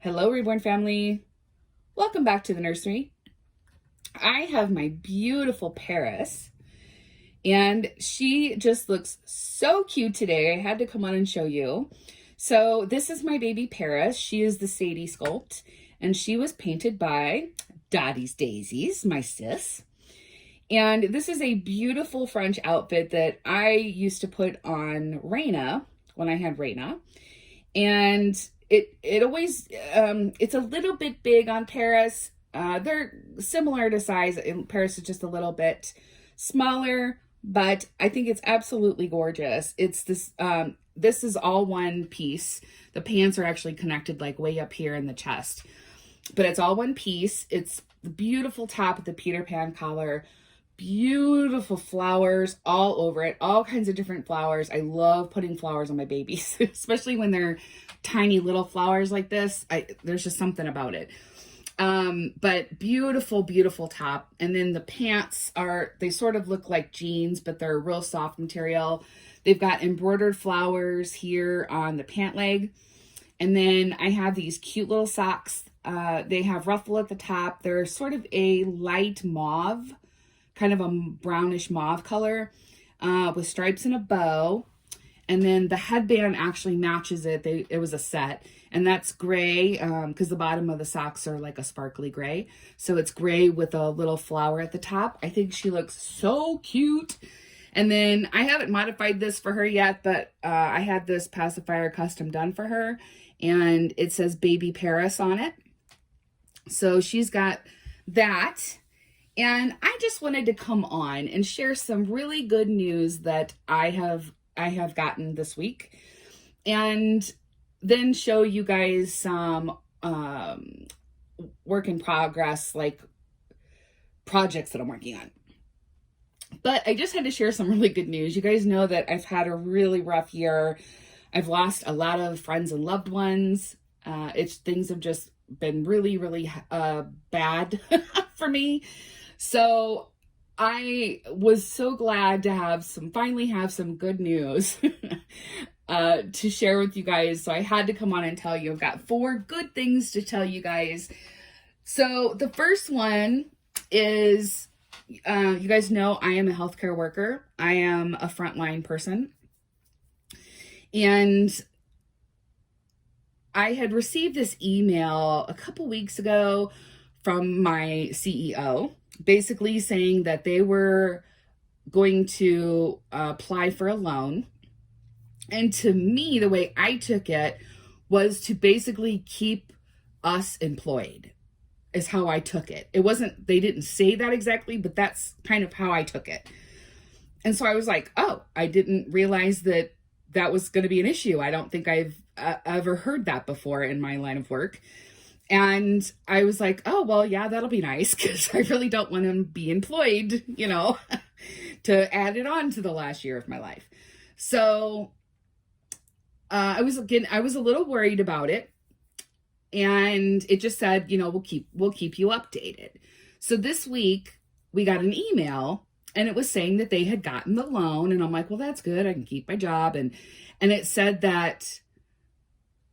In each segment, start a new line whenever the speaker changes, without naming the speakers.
Hello, Reborn family. Welcome back to the nursery. I have my beautiful Paris, and she just looks so cute today. I had to come on and show you. So this is my baby Paris. She is the Sadie sculpt, and she was painted by Dottie's Daisies, my sis. And this is a beautiful French outfit that I used to put on Raina when I had Raina. And it always it's a little bit big on Paris. They're similar to size, and Paris is just a little bit smaller, but I think it's absolutely gorgeous. It's this is all one piece. The pants are actually connected like way up here in the chest, but it's all one piece. It's the beautiful top with the Peter Pan collar, beautiful flowers all over it, all kinds of different flowers. I love putting flowers on my babies, especially when they're tiny little flowers like this. There's just something about it. But beautiful, beautiful top. And then the pants they sort of look like jeans, but they're a real soft material. They've got embroidered flowers here on the pant leg. And then I have these cute little socks. They have ruffle at the top. They're sort of a light mauve, kind of a brownish mauve color, with stripes and a bow. And then the headband actually matches it. It was a set, and that's gray because the bottom of the socks are like a sparkly gray. So it's gray with a little flower at the top. I think she looks so cute. And then I haven't modified this for her yet, but I had this pacifier custom done for her, and it says Baby Paris on it. So she's got that. And I just wanted to come on and share some really good news that I have gotten this week, and then show you guys some work in progress, like projects that I'm working on. But I just had to share some really good news. You guys know that I've had a really rough year. I've lost a lot of friends and loved ones. Things have just been really, really bad for me. So I was so glad to finally have some good news to share with you guys. So I had to come on and tell you. I've got 4 good things to tell you guys. So the first one is, you guys know I am a healthcare worker. I am a frontline person. And I had received this email a couple weeks ago from my CEO, basically saying that they were going to apply for a loan. And to me, the way I took it was to basically keep us employed, is how I took it. They didn't say that exactly, but that's kind of how I took it. And so I was like, oh, I didn't realize that was going to be an issue. I don't think I've ever heard that before in my line of work. And I was like, oh, well, yeah, that'll be nice, because I really don't want to be employed, to add it on to the last year of my life. So I was a little worried about it. And it just said, we'll keep you updated. So this week we got an email, and it was saying that they had gotten the loan. And I'm like, well, that's good. I can keep my job. And it said that,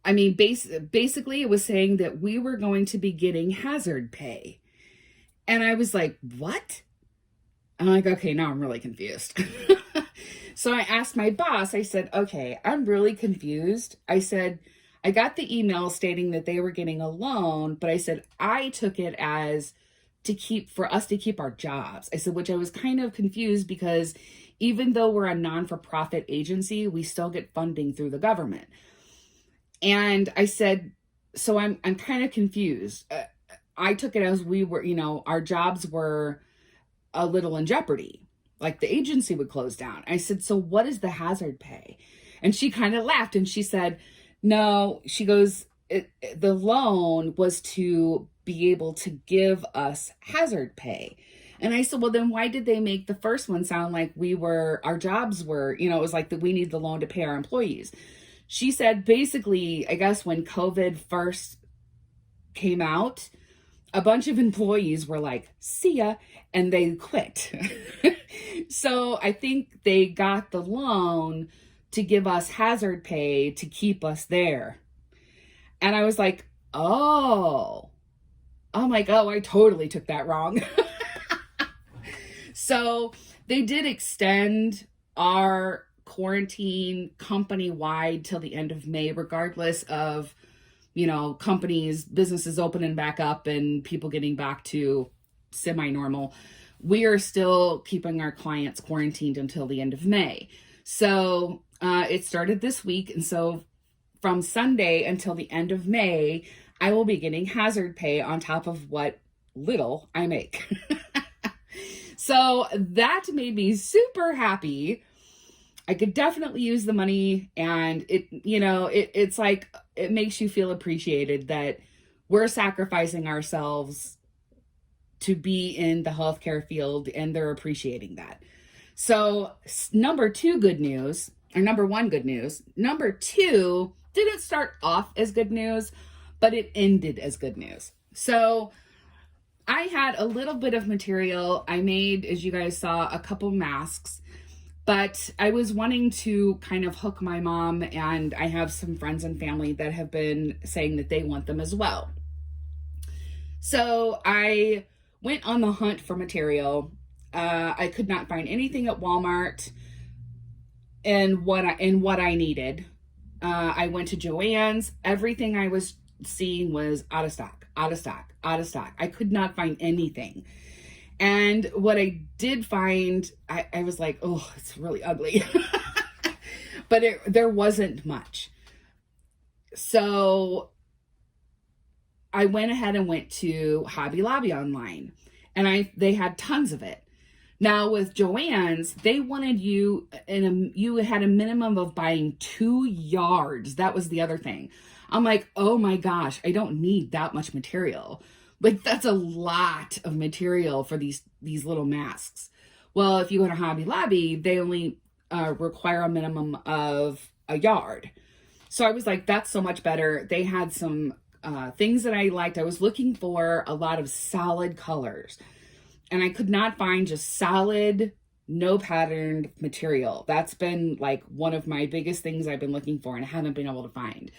basically it was saying that we were going to be getting hazard pay. And I was like, what? I'm like, okay, now I'm really confused. So I asked my boss, I said, okay, I'm really confused. I said, I got the email stating that they were getting a loan, but I said, I took it as for us to keep our jobs. I said, which I was kind of confused, because even though we're a non-for-profit agency, we still get funding through the government. And I said, so I'm kind of confused. I took it as we were, our jobs were a little in jeopardy, like the agency would close down. I said, so what is the hazard pay? And she kind of laughed, and she said, no, she goes, the loan was to be able to give us hazard pay. And I said, well, then why did they make the first one sound like our jobs were, it was like that we need the loan to pay our employees. She said, basically, I guess when COVID first came out, a bunch of employees were like, see ya, and they quit. So I think they got the loan to give us hazard pay to keep us there. And I was like, oh, I'm like, oh, I totally took that wrong. So they did extend our quarantine company wide till the end of May, regardless of, companies, businesses opening back up and people getting back to semi-normal. We are still keeping our clients quarantined until the end of May. So it started this week. And so from Sunday until the end of May, I will be getting hazard pay on top of what little I make. So that made me super happy. I could definitely use the money, and it's like, it makes you feel appreciated that we're sacrificing ourselves to be in the healthcare field, and they're appreciating that. So number one, good news. Number two didn't start off as good news, but it ended as good news. So I had a little bit of material. I made, as you guys saw, a couple masks, but I was wanting to kind of hook my mom, and I have some friends and family that have been saying that they want them as well. So I went on the hunt for material. I could not find anything at Walmart and what I needed. I went to Joann's. Everything I was seeing was out of stock. I could not find anything. And what I did find, I was like, oh, it's really ugly. But there wasn't much. So I went ahead and went to Hobby Lobby online, and they had tons of it. Now with Joann's, they wanted you had a minimum of buying 2 yards. That was the other thing. I'm like, oh my gosh, I don't need that much material. Like, that's a lot of material for these little masks. Well, if you go to Hobby Lobby, they only require a minimum of 1 yard. So I was like, that's so much better. They had some things that I liked. I was looking for a lot of solid colors, and I could not find just solid, no patterned material. That's been like one of my biggest things I've been looking for, and I haven't been able to find.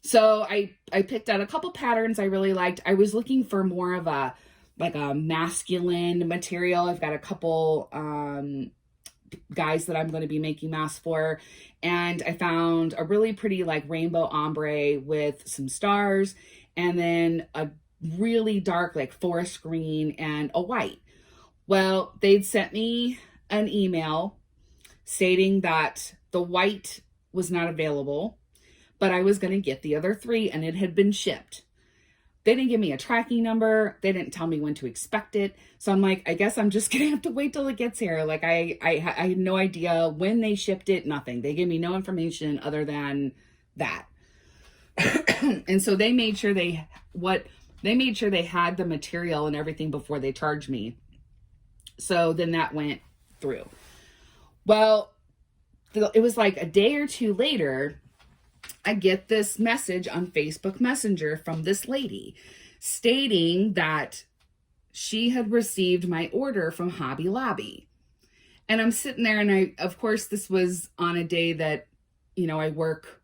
So I picked out a couple patterns I really liked. I was looking for more of a masculine material. I've got a couple guys that I'm going to be making masks for, and I found a really pretty rainbow ombre with some stars, and then a really dark forest green and a white. Well, they'd sent me an email stating that the white was not available, but I was going to get the other 3, and it had been shipped. They didn't give me a tracking number. They didn't tell me when to expect it. So I'm like, I guess I'm just going to have to wait till it gets here. I had no idea when they shipped it, nothing. They gave me no information other than that. And so they made sure they had the material and everything before they charged me. So then that went through. Well, it was like a day or two later, I get this message on Facebook Messenger from this lady stating that she had received my order from Hobby Lobby. And I'm sitting there, and of course, this was on a day that, I work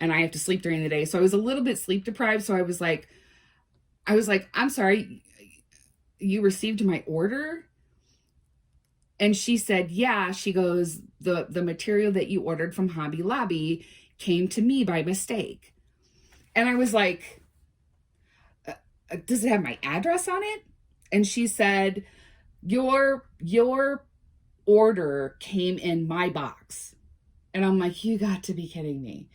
and I have to sleep during the day. So I was a little bit sleep deprived. So I was like, I'm sorry, you received my order? And she said, yeah. She goes, the material that you ordered from Hobby Lobby came to me by mistake. And I was like, does it have my address on it? And she said, your order came in my box. And I'm like, you got to be kidding me.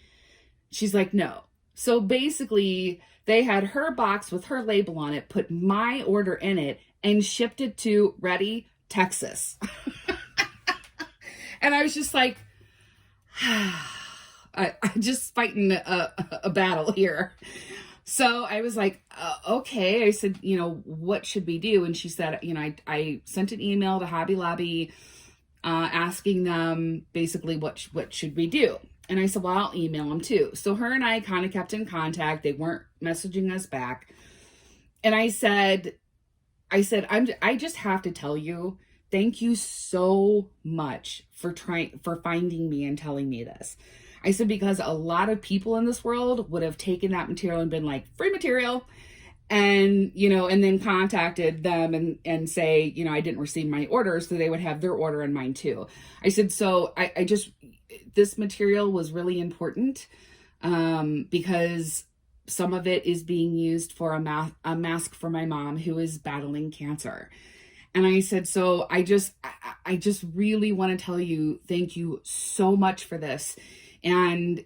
She's like, no. So basically, they had her box with her label on it, put my order in it, and shipped it to, ready, Texas. And I was just like, I'm just fighting a battle here. So I was like, okay. I said, what should we do? And she said, I sent an email to Hobby Lobby asking them basically what should we do? And I said, well, I'll email them too. So her and I kind of kept in contact. They weren't messaging us back. And I said, I just have to tell you, thank you so much for finding me and telling me this. I said, because a lot of people in this world would have taken that material and been like, free material. And, and then contacted them and say, I didn't receive my order. So they would have their order and mine too. I said, so I just, this material was really important because some of it is being used for a mask for my mom who is battling cancer. And I said, so I just really want to tell you, thank you so much for this. And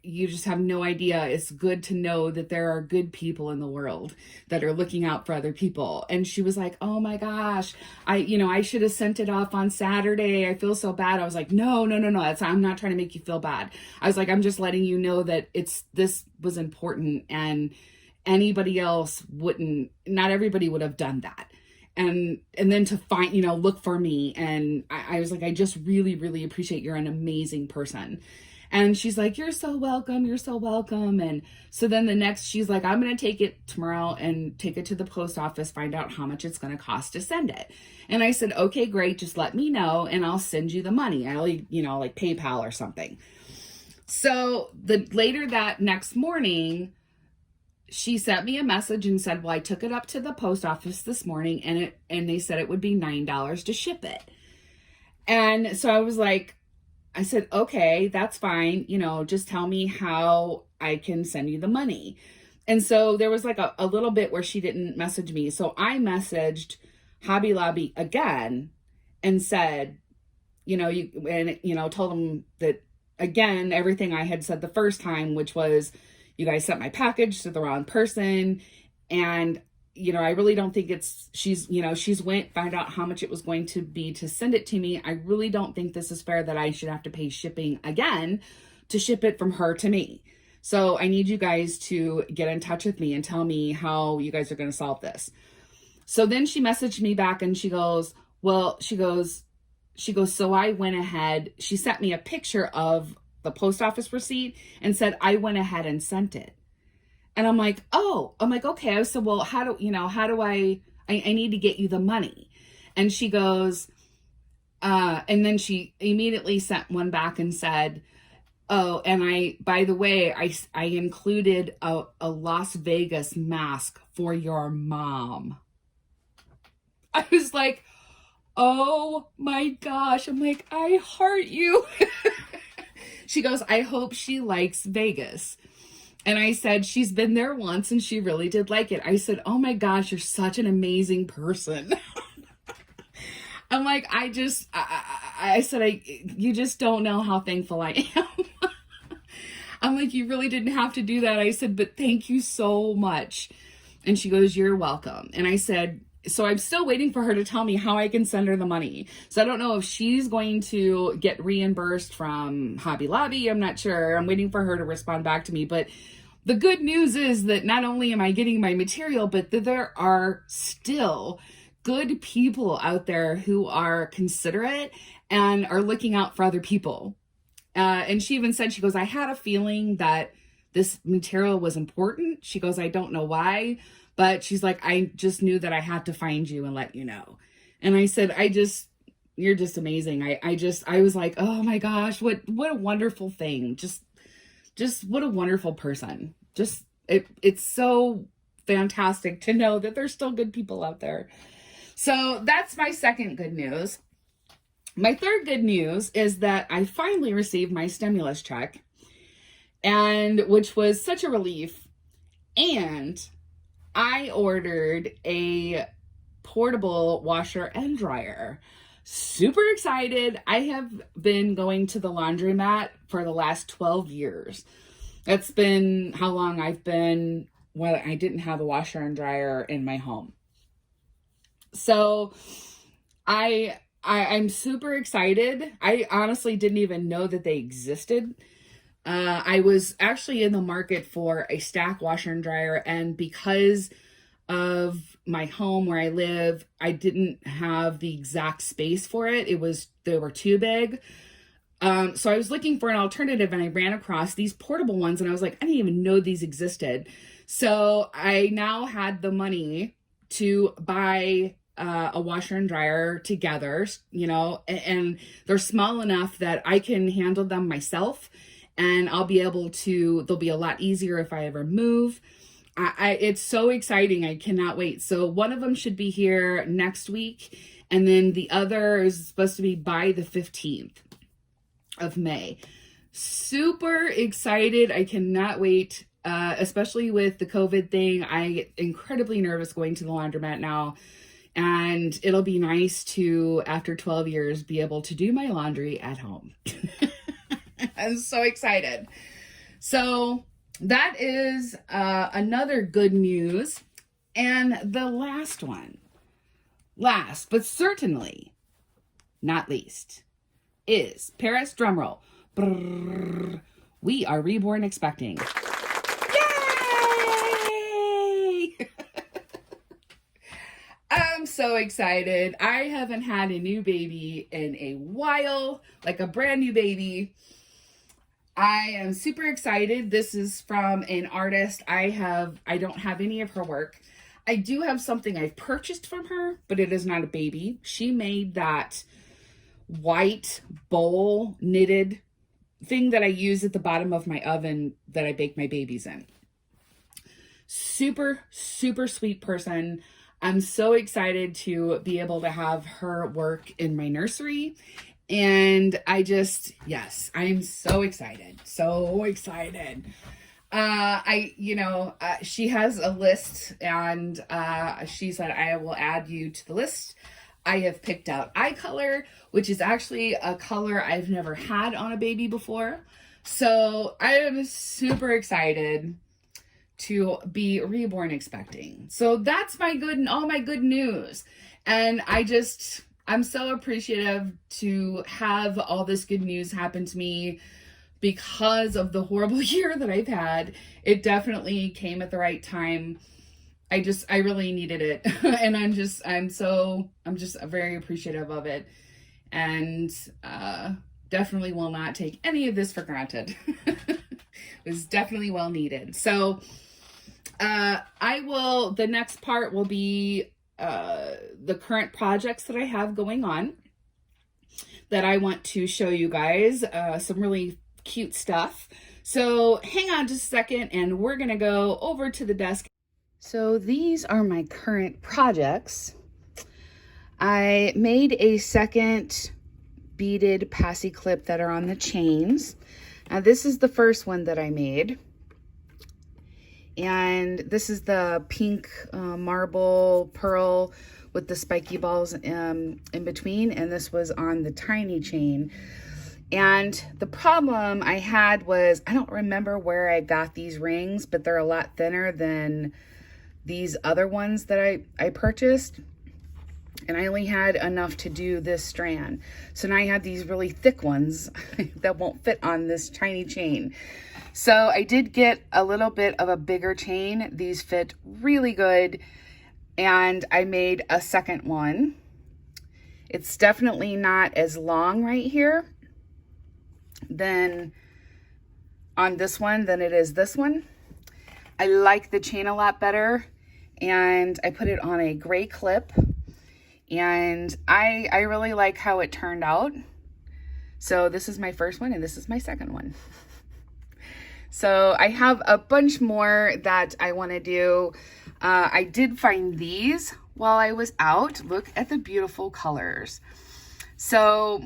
you just have no idea. It's good to know that there are good people in the world that are looking out for other people. And she was like, oh my gosh, I should have sent it off on Saturday. I feel so bad. I was like, no. I'm not trying to make you feel bad. I was like, I'm just letting you know that this was important, and anybody else not everybody would have done that. And then to find, look for me. And I was like, I just really, really appreciate, you're an amazing person. And she's like, you're so welcome. You're so welcome. And so then she's like, I'm going to take it tomorrow and take it to the post office, find out how much it's going to cost to send it. And I said, okay, great. Just let me know and I'll send you the money. I'll, like PayPal or something. So later that next morning, she sent me a message and said, well, I took it up to the post office this morning and they said it would be $9 to ship it. And so I said, okay, that's fine. Just tell me how I can send you the money. And so there was like a little bit where she didn't message me. So I messaged Hobby Lobby again and said, told them that, again, everything I had said the first time, which was, you guys sent my package to the wrong person. And, I really don't think she's found out how much it was going to be to send it to me. I really don't think this is fair that I should have to pay shipping again to ship it from her to me. So I need you guys to get in touch with me and tell me how you guys are going to solve this. So then she messaged me back and she goes, so I went ahead, she sent me a picture of the post office receipt and said, I went ahead and sent it. And I'm like, okay. I said, well, how do I need to get you the money? And she goes, and then she immediately sent one back and said, oh, and by the way, I included a Las Vegas mask for your mom. I was like, oh my gosh. I'm like, I heart you. She goes, I hope she likes Vegas. And I said, she's been there once and she really did like it. I said, oh my gosh, you're such an amazing person. I'm like, I said, you just don't know how thankful I am. I'm like, you really didn't have to do that. I said, but thank you so much. And she goes, you're welcome. And I said, so I'm still waiting for her to tell me how I can send her the money. So I don't know if she's going to get reimbursed from Hobby Lobby. I'm not sure. I'm waiting for her to respond back to me. But the good news is that not only am I getting my material, but that there are still good people out there who are considerate and are looking out for other people. And she even said, she goes, I had a feeling that this material was important. She goes, I don't know why. But she's like, I just knew that I had to find you and let you know. And I said, you're just amazing. I was like, oh my gosh, what a wonderful thing. Just what a wonderful person. It's so fantastic to know that there's still good people out there. So that's my second good news. My third good news is that I finally received my stimulus check, and which was such a relief. And I ordered a portable washer and dryer. Super excited. I have been going to the laundromat for the last 12 years. That's been how long I didn't have a washer and dryer in my home. So I'm super excited. I honestly didn't even know that they existed. I was actually in the market for a stack washer and dryer, and because of my home where I live, I didn't have the exact space for it. They were too big. So I was looking for an alternative, and I ran across these portable ones, and I was like, I didn't even know these existed. So I now had the money to buy a washer and dryer together, and they're small enough that I can handle them myself. and I'll be able to, they'll be a lot easier if I ever move. It's so exciting. I cannot wait. So one of them should be here next week, and then the other is supposed to be by the 15th of May. Super excited. I cannot wait. Especially with the COVID thing, I get incredibly nervous going to the laundromat now. And it'll be nice to, after 12 years, be able to do my laundry at home. I'm so excited. So that is another good news. And the last one, last but certainly not least, is Paris drumroll. Brrr, we are reborn expecting. I'm so excited. I haven't had a new baby in a while, like a brand new baby. I am super excited. This is from an artist. I don't have any of her work. I do have something I've purchased from her, but it is not a baby. She made that white bowl knitted thing that I use at the bottom of my oven that I bake my babies in. Super, super sweet person. I'm so excited to be able to have her work in my nursery. And yes, I'm so excited. So excited. She has a list, and she said, I will add you to the list. I have picked out eye color, which is actually a color I've never had on a baby before. So I am super excited to be reborn expecting. So that's all my good news. And I'm so appreciative to have all this good news happen to me because of the horrible year that I've had. It definitely came at the right time. I really needed it. And I'm just very appreciative of it. And definitely will not take any of this for granted. It was definitely well needed. So the next part will be the current projects that I have going on that I want to show you guys, some really cute stuff. So hang on just a second, and we're gonna go over to the desk. So these are my current projects. I made a second beaded passy clip that are on the chains. Now this is the first one that I made. And this is the pink marble pearl with the spiky balls in between. And this was on the tiny chain. And the problem I had was, I don't remember where I got these rings, but they're a lot thinner than these other ones that I purchased. And I only had enough to do this strand. So now I have these really thick ones that won't fit on this tiny chain. So I did get a little bit of a bigger chain. These fit really good. And I made a second one. It's definitely not as long right here than on this one than it is this one. I like the chain a lot better. And I put it on a gray clip. And I really like how it turned out. So this is my first one and this is my second one. So I have a bunch more that I want to do. I did find these while I was out. Look at the beautiful colors. So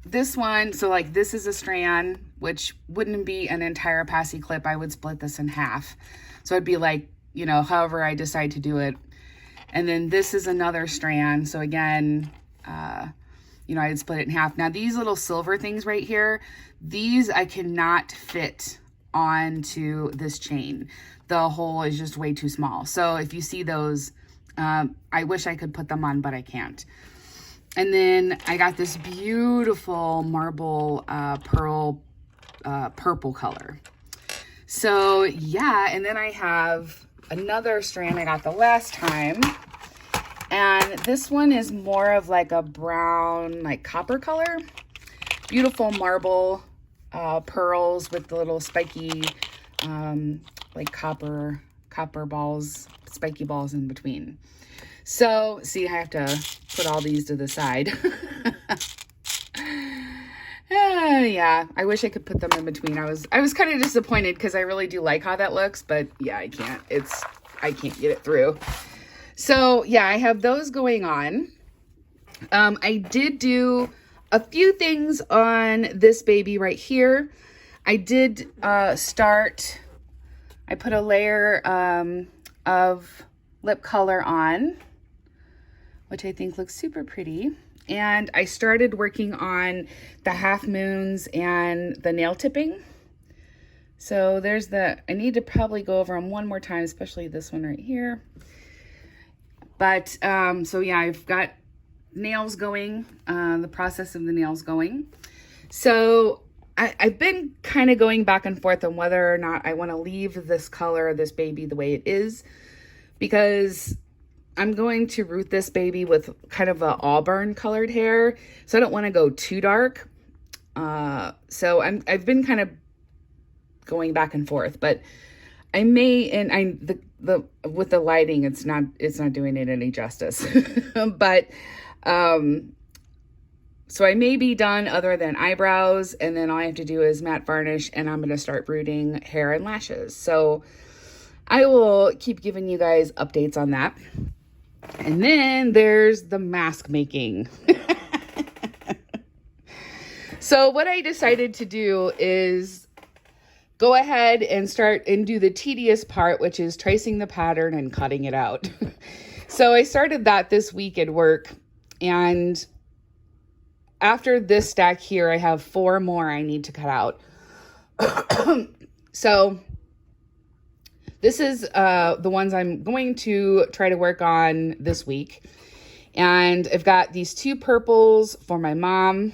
this one, this is a strand, which wouldn't be an entire passy clip. I would split this in half. So it'd be like, however I decide to do it. And then this is another strand. So again, I'd split it in half. Now these little silver things right here, these I cannot fit onto this chain. The hole is just way too small. So if you see those, I wish I could put them on, but I can't. And then I got this beautiful marble pearl purple color. So yeah, and then I have another strand I got the last time. And this one is more of like a brown, like copper color. Beautiful marble pearls with the little spiky, like copper balls, spiky balls in between. So, see, I have to put all these to the side. Yeah, I wish I could put them in between. I was kind of disappointed because I really do like how that looks, but yeah, I can't. I can't get it through. So yeah, I have those going on. I did do a few things on this baby right here. I did I put a layer of lip color on, which I think looks super pretty. And I started working on the half moons and the nail tipping. So there's I need to probably go over them one more time, especially this one right here. But, so yeah, I've got nails going, the process of the nails going. So I've been kind of going back and forth on whether or not I want to leave this color, this baby, the way it is, because I'm going to root this baby with kind of a auburn colored hair. So I don't want to go too dark. So I've been kind of going back and forth, but I may, and with the lighting, it's not doing it any justice. But, so I may be done other than eyebrows, and then all I have to do is matte varnish, and I'm going to start rooting hair and lashes. So I will keep giving you guys updates on that. And then there's the mask making. So what I decided to do is go ahead and start and do the tedious part, which is tracing the pattern and cutting it out. So I started that this week at work, and after this stack here, I have 4 more I need to cut out. So this is the ones I'm going to try to work on this week. And I've got these 2 purples for my mom.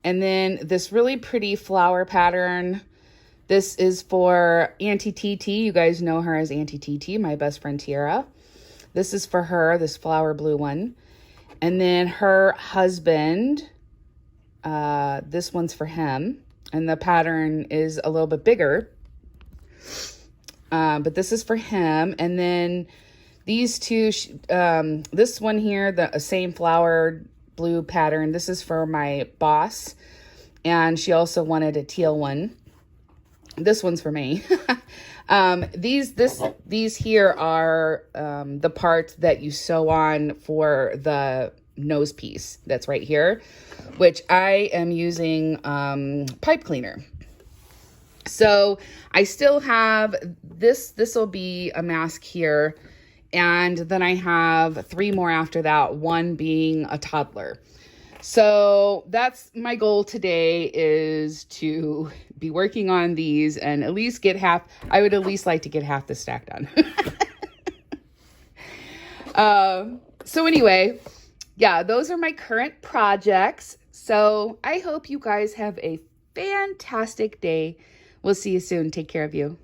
And then this really pretty flower pattern. This is for Auntie TT. You guys know her as Auntie TT, my best friend Tiara. This is for her, this flower blue one. And then her husband, this one's for him. And the pattern is a little bit bigger. But this is for him. And then these 2, this one here, the same flower blue pattern, this is for my boss. And she also wanted a teal one. This one's for me. These here are the part that you sew on for the nose piece that's right here, which I am using pipe cleaner. So I still have this will be a mask here, and then I have 3 more after that, one being a toddler. So that's my goal today, is to be working on these and at least get half. I would at least like to get half the stack done. So anyway, yeah, those are my current projects. So I hope you guys have a fantastic day. We'll see you soon. Take care of you.